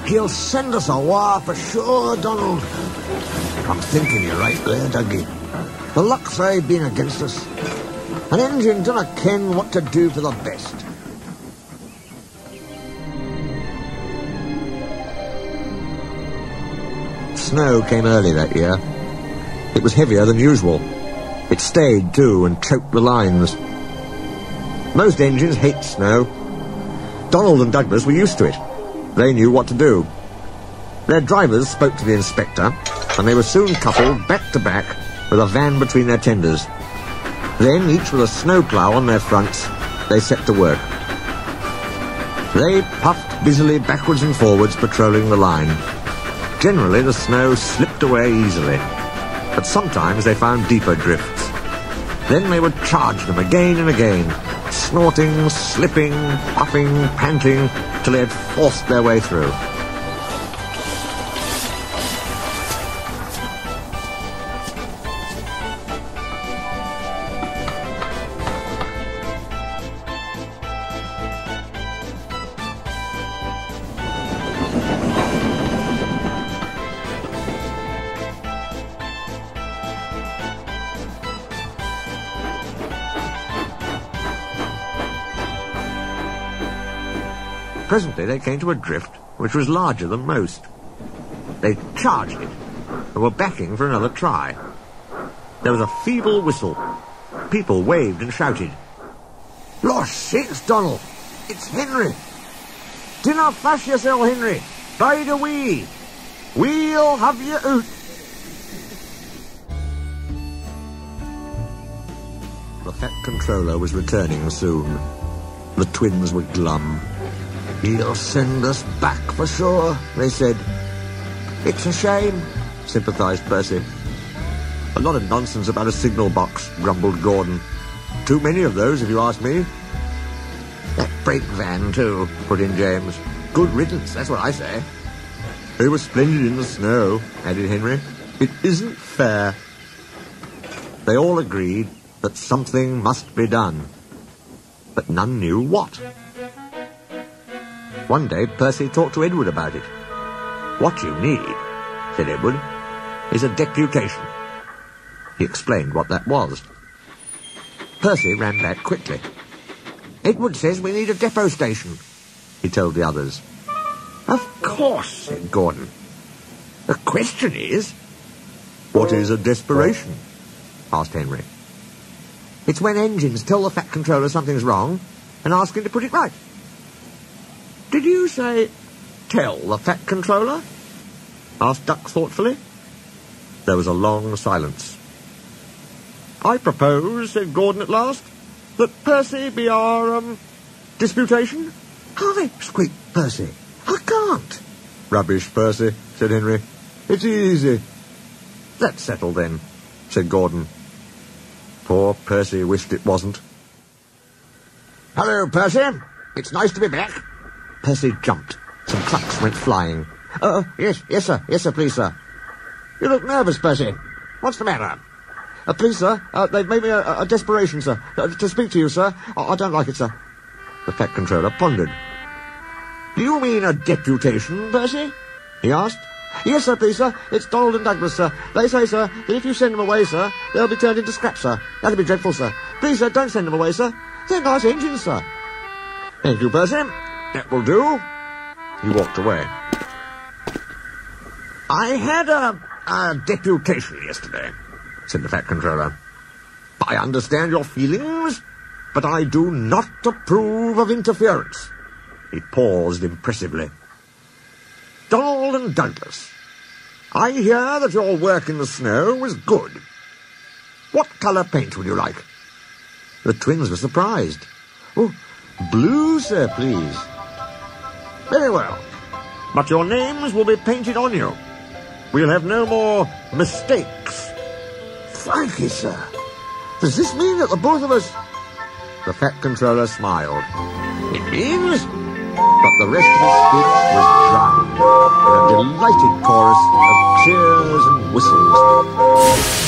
He'll send us a war for sure, Donald. I'm thinking you're right there, Dougie. The luck's aye been against us. An engine dinna ken what to do for the best. Snow came early that year. It was heavier than usual. It stayed, too, and choked the lines. Most engines hate snow. Donald and Douglas were used to it. They knew what to do. Their drivers spoke to the inspector, and they were soon coupled back to back with a van between their tenders. Then, each with a snowplough on their fronts, they set to work. They puffed busily backwards and forwards, patrolling the line. Generally, the snow slipped away easily, but sometimes they found deeper drifts. Then they would charge them again and again, snorting, slipping, puffing, panting, till they had forced their way through. Presently they came to a drift which was larger than most. They charged it and were backing for another try. There was a feeble whistle. People waved and shouted. "Losh sakes, Donald! It's Henry! Dinna fash yourself, Henry! Bide a wee! We'll have you out!" The Fat Controller was returning soon. The twins were glum. "He'll send us back for sure," they said. "It's a shame," sympathised Percy. "A lot of nonsense about a signal box," grumbled Gordon. "Too many of those, if you ask me." "That brake van, too," put in James. "Good riddance, that's what I say." "They were splendid in the snow," added Henry. "It isn't fair." They all agreed that something must be done, but none knew what. One day, Percy talked to Edward about it. "What you need," said Edward, "is a deputation." He explained what that was. Percy ran back quickly. "Edward says we need a depot station," he told the others. "Of course," said Gordon. "The question is..." "What is a desperation?" asked Henry. "It's when engines tell the Fat Controller something's wrong and ask him to put it right." "Did you say, tell the Fat Controller?" asked Duck thoughtfully. There was a long silence. "I propose," said Gordon at last, "that Percy be our, disputation." "Hi," squeaked Percy. "I can't." "Rubbish, Percy," said Henry. "It's easy." "That's settled then," said Gordon. Poor Percy wished it wasn't. "Hello, Percy. It's nice to be back." Percy jumped. Some clucks went flying. Yes, sir, please, sir." "You look nervous, Percy. What's the matter?" "Please, sir, they've made me a desperation, sir. To speak to you, sir. I don't like it, sir." The Fat Controller pondered. "Do you mean a deputation, Percy?" he asked. "Yes, sir, please, sir. It's Donald and Douglas, sir. They say, sir, that if you send them away, sir, they'll be turned into scrap, sir. That'd be dreadful, sir. Please, sir, don't send them away, sir. They're nice engines, sir." "Thank you, Percy. That will do." He walked away. "I had a deputation yesterday," said the Fat Controller. "I understand your feelings, but I do not approve of interference." He paused impressively. "Donald and Douglas, I hear that your work in the snow was good. What colour paint would you like?" The twins were surprised. "Oh, blue, sir, please." "Very well. But your names will be painted on you. We'll have no more mistakes." "Frankly, sir, does this mean that the both of us..." The Fat Controller smiled. "It means..." But the rest of his speech was drowned in a delighted chorus of cheers and whistles.